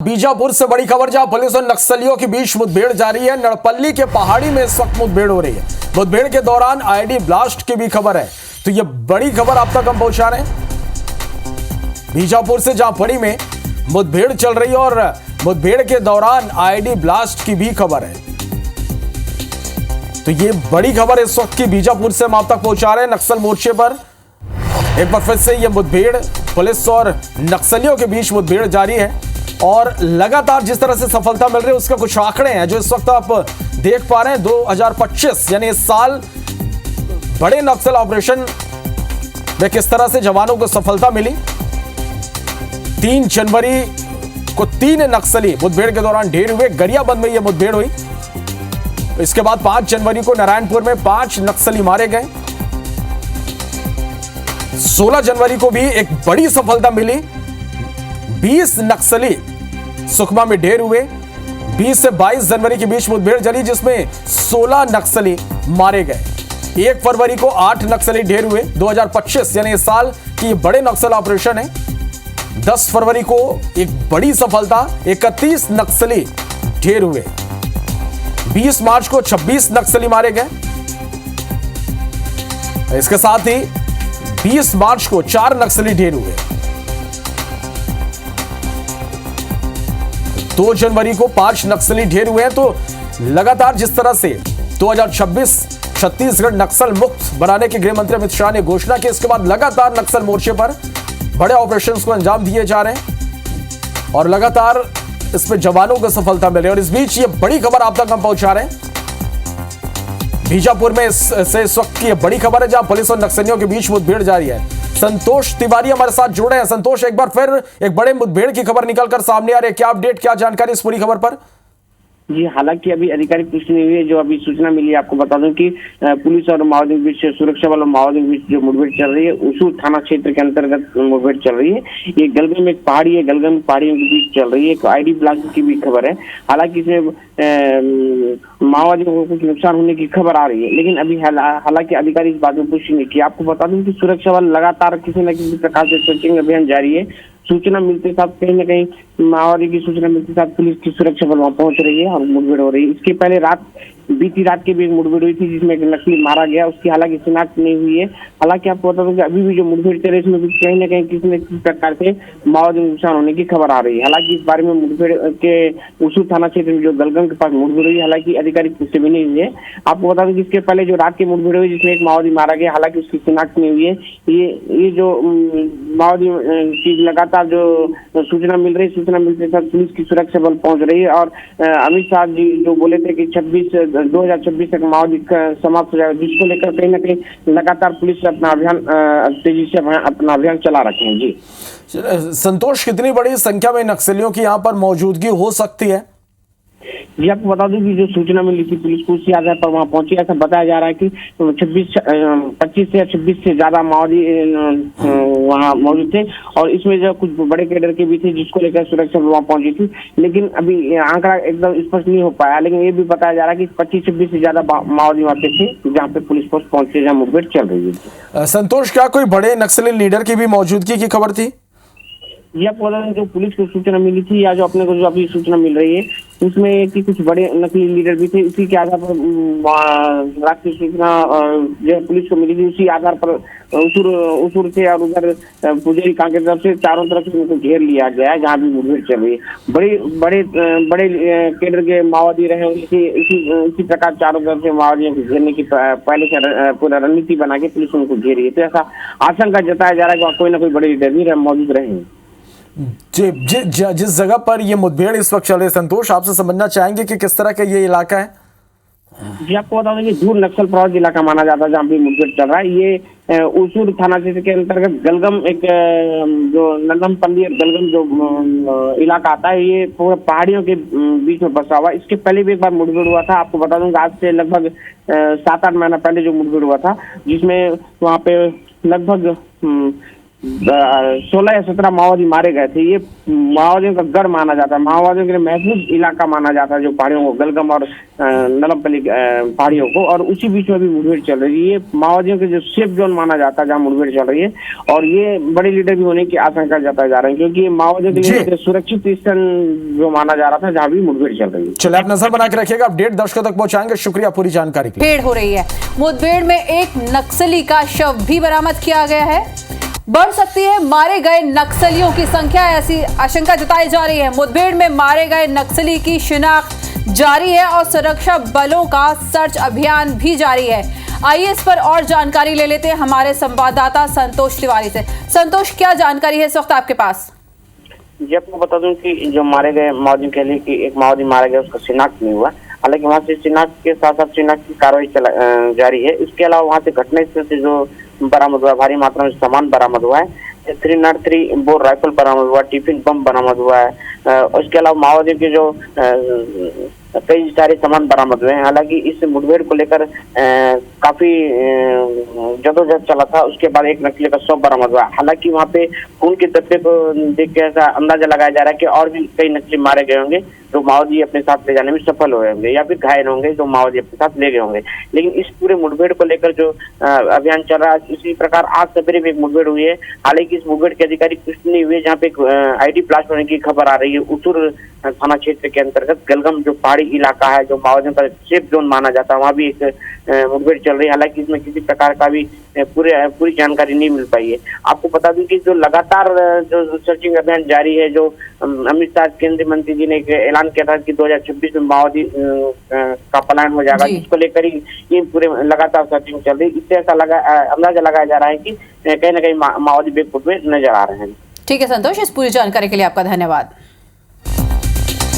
बीजापुर से बड़ी खबर, जहां पुलिस और नक्सलियों के बीच मुठभेड़ जारी है। नड़पल्ली के पहाड़ी में इस वक्त मुठभेड़ हो रही है। मुठभेड़ के दौरान आईडी ब्लास्ट की भी खबर है, तो यह बड़ी खबर आप तक हम पहुंचा रहे हैं। बीजापुर से जहां पड़ी में मुठभेड़ चल रही है और मुठभेड़ के दौरान आईडी ब्लास्ट की भी खबर है, तो ये बड़ी खबर इस वक्त की बीजापुर से हम आप तक पहुंचा रहे हैं। नक्सल मोर्चे पर एक बार फिर से यह मुठभेड़, पुलिस और नक्सलियों के बीच मुठभेड़ जारी है और लगातार जिस तरह से सफलता मिल रही है उसके कुछ आंकड़े हैं जो इस वक्त आप देख पा रहे हैं। 2025 यानी इस साल बड़े नक्सल ऑपरेशन में किस तरह से जवानों को सफलता मिली। 3 जनवरी को 3 नक्सली मुठभेड़ के दौरान ढेर हुए। गरियाबंद में यह मुठभेड़ हुई। इसके बाद 5 जनवरी को नारायणपुर में 5 नक्सली मारे गए। 16 जनवरी को भी एक बड़ी सफलता मिली। 20 नक्सली सुकमा में ढेर हुए। 20 से 22 जनवरी के बीच मुठभेड़ चली जिसमें 16 नक्सली मारे गए। 1 फरवरी को 8 नक्सली ढेर हुए। 2025 यानी इस साल की बड़े नक्सल ऑपरेशन है। 10 फरवरी को एक बड़ी सफलता, 31 नक्सली ढेर हुए। 20 मार्च को 26 नक्सली मारे गए। इसके साथ ही 20 मार्च को 4 नक्सली ढेर हुए। 2 जनवरी को 5 नक्सली ढेर हुए हैं। तो लगातार जिस तरह से 2026 छत्तीसगढ़ नक्सल मुक्त बनाने के गृह मंत्री अमित शाह ने घोषणा की, इसके बाद लगातार नक्सल मोर्चे पर बड़े ऑपरेशंस को अंजाम दिए जा रहे हैं और लगातार इसमें जवानों को सफलता मिले। और इस बीच ये बड़ी खबर आप तक हम पहुंचा रहे हैं। बीजापुर में इस वक्त की बड़ी खबर है जहां पुलिस और नक्सलियों के बीच मुठभेड़ जारी है। संतोष तिवारी हमारे साथ जुड़े हैं। संतोष, एक बार फिर एक बड़े मुठभेड़ की खबर निकलकर सामने आ रही है, क्या अपडेट, क्या जानकारी इस पूरी खबर पर? जी, हालांकि अभी आधिकारिक पुष्टि नहीं हुई है। जो अभी सूचना मिली है, आपको बता दूं कि पुलिस और माओवादियों के बीच, सुरक्षा बल और माओवादियों के बीच जो मुठभेड़ चल रही है, उसूर थाना क्षेत्र के अंतर्गत मुठभेड़ चल रही है। ये गलगम में एक पहाड़ी है, गलगम पहाड़ियों के बीच चल रही है। एक आईडी ब्लास्ट की भी खबर है। हालांकि इसमें माओवादियों को कुछ नुकसान होने की खबर आ रही है, लेकिन अभी हालांकि अधिकारी इस बात में पुष्टि नहीं की। आपको बता दूं कि सुरक्षा बल लगातार किसी न किसी प्रकार से सर्चिंग अभियान जारी है। सूचना मिलते साथ कहीं न कहीं माओवादी की सूचना मिलते साथ पुलिस की सुरक्षा बल वहां पहुंच रही है और मुठभेड़ हो रही है। इसके पहले बीती रात की भी एक मुठभेड़ हुई थी जिसमें एक नक्सली मारा गया। उसकी हालांकि शिनाख्त नहीं हुई है। हालांकि आपको बता दूं कि अभी भी जो मुठभेड़ चल रही है इसमें भी कहीं न कहीं किसी न किसी प्रकार से माओवादी नुकसान होने की खबर आ रही है। हालांकि इस बारे में मुठभेड़ के उसूर थाना क्षेत्र में जो गलगम के पास मुठभेड़ हुई, हालांकि आधिकारिक पुष्टि भी नहीं हुई है। आपको बता दूं कि इसके पहले जो रात की मुठभेड़ हुई जिसमें एक माओवादी मारा गया, हालांकि उसकी शिनाख्त नहीं हुई है। ये जो माओवादी की लगातार जो सूचना मिल रही है, सूचना मिलते साथ पुलिस की सुरक्षा बल पहुंच रही है। और अमित शाह जी जो बोले थे कि 2026 तक माओवादी समाप्त हो जाएगा, जिसको लेकर कहीं न कहीं लगातार पुलिस अपना अभियान तेजी से अपना अभियान चला रखे हैं। जी संतोष, कितनी बड़ी संख्या में नक्सलियों की यहाँ पर मौजूदगी हो सकती है? जी, आपको बता दूं कि जो सूचना मिली थी पुलिस को, उसी आधार पर वहां पहुंची। ऐसा बताया जा रहा है कि 25 से 26 से ज्यादा माओवादी वहां मौजूद थे और इसमें जो कुछ बड़े कैडर के भी थे जिसको लेकर सुरक्षा वहां पहुंची थी। लेकिन अभी आंकड़ा एकदम स्पष्ट नहीं हो पाया, लेकिन ये भी बताया जा रहा है कि 25-26 से ज्यादा माओवादी वहां पे थे जहाँ पे पुलिस फोर्स पहुंचे, जहाँ मुठभेड़ चल रही है। संतोष, क्या कोई बड़े नक्सली लीडर की भी मौजूदगी की खबर थी? ये आपको बता दें, जो पुलिस को सूचना मिली थी या जो अपने को जो अभी सूचना मिल रही है उसमें कि कुछ बड़े नकली लीडर भी थे। उसी के आधार पर राष्ट्रीय सूचना जो पुलिस को मिली थी, उसी आधार पर उसूर से और उधर पुजारी कांड की तरफ से चारों तरफ से उनको घेर लिया गया है जहाँ भी मुठभेड़ चल रही है। बड़े केडर के माओवादी रहे, इसी प्रकार चारों तरफ से माओवादियों को घेरने की पहले से पूरा रणनीति बना के पुलिस उनको घेरी है। तो ऐसा आशंका जताया जा रहा है कि कोई ना कोई बड़े लीडर भी मौजूद रहे। जिस जगह पर ये मुठभेड़ इस वक्त चल रही है, संतोष, आपसे समझना चाहेंगे कि किस तरह का ये इलाका है? जी, आपको बता दें कि दूर नक्सल प्रभावित इलाका माना जाता है जहाँ भी मुठभेड़ चल रहा है। ये उसूर थाना क्षेत्र के अंतर्गत गलगम, एक जो नंदमपल्ली गलगम जो इलाका आता है, ये पूरा पहाड़ियों के बीच में बसा हुआ है। इसके पहले भी एक बार मुठभेड़ हुआ था। आपको बता दूं कि आज से लगभग 7-8 महीना पहले जो मुठभेड़ हुआ था, जिसमें वहाँ पे लगभग 16 या 17 माओवादी मारे गए थे। ये माओवादियों का गढ़ माना जाता है, माओवादियों के लिए महफूज इलाका माना जाता है, जो पहाड़ियों को, गलगम और नलमपल्ली पहाड़ियों को, और उसी बीच में अभी मुठभेड़ चल रही है। ये माओवादियों के जो सेफ जोन माना जाता है, जहाँ मुठभेड़ चल रही है, और ये बड़े लीडर भी होने की आशंका जताए जा रहे हैं, क्योंकि ये माओवादियों के लिए सुरक्षित स्थान जो माना जा रहा था, जहाँ भी मुठभेड़ चल रही है। चलिए, आप नजर बना के रखिएगा, अपडेट दर्शकों तक पहुंचाएंगे। शुक्रिया पूरी जानकारी के लिए। मुठभेड़ हो रही है। मुठभेड़ में एक नक्सली का शव भी बरामद किया गया है। बढ़ सकती है मारे गए नक्सलियों की संख्या, ऐसी आशंका जताई जा रही है। मुठभेड़ में मारे गए नक्सली की शिनाख्त जारी है और सुरक्षा बलों का सर्च अभियान भी जारी है। आइए इस पर और जानकारी ले लेते हैं हमारे संवाददाता संतोष तिवारी से। संतोष, क्या जानकारी है इस वक्त आपके पास? जी, आपको बता दूं कि जो मारे गए माओवादी के लिए कि एक माओवादी मारा गया, उसका शिनाख्त नहीं हुआ। हालांकि वहां से शिनाख्त के साथ साथ शिनाख्त की कार्रवाई जारी है। इसके अलावा वहां से घटनास्थल से जो बरामद हुआ, भारी मात्रा में सामान बरामद हुआ है। 303 बोर राइफल बरामद हुआ, टिफिन बम बरामद हुआ है। उसके अलावा माओवादियों के जो कई सारे सामान बरामद हुए हैं। हालांकि इस मुठभेड़ को लेकर काफी जदोजहद चला था। उसके बाद एक नक्सली का शव बरामद हुआ। हालांकि वहाँ पे खून के धब्बे को देख के ऐसा अंदाजा लगाया जा रहा है कि और भी कई नक्सली मारे गए होंगे, जो माओवादी अपने साथ ले जाने में सफल हुए होंगे, या फिर घायल होंगे, जो माओवादी अपने साथ ले गए होंगे। लेकिन इस पूरे मुठभेड़ को लेकर जो अभियान चल रहा है, इसी प्रकार आज सवेरे भी एक मुठभेड़ हुई है। हालांकि इस मुठभेड़ की आधिकारिक पुष्टि नहीं हुई है, जहाँ पे आईडी ब्लास्ट होने की खबर आ रही है। उसूर थाना क्षेत्र के अंतर्गत गलगम जो पहाड़ी इलाका है, जो माओवादियों का सेफ जोन माना जाता है, वहाँ भी एक मुठभेड़ चल रही है। हालांकि इसमें किसी प्रकार का भी पूरी जानकारी नहीं मिल पाई है। आपको बता दूं कि जो लगातार जो सर्चिंग अभियान जारी है, जो अमित शाह केंद्रीय मंत्री जी ने ऐलान किया था कि 2026 में माओवादी का पलायन हो जाएगा, इसको लेकर ही ये पूरे लगातार सर्चिंग चल रही है। इससे ऐसा अंदाजा लगाया जा रहा है कि कहीं ना कहीं माओवादी बेखौफ में नजर आ रहे हैं। ठीक है संतोष, इस पूरी जानकारी के लिए आपका धन्यवाद।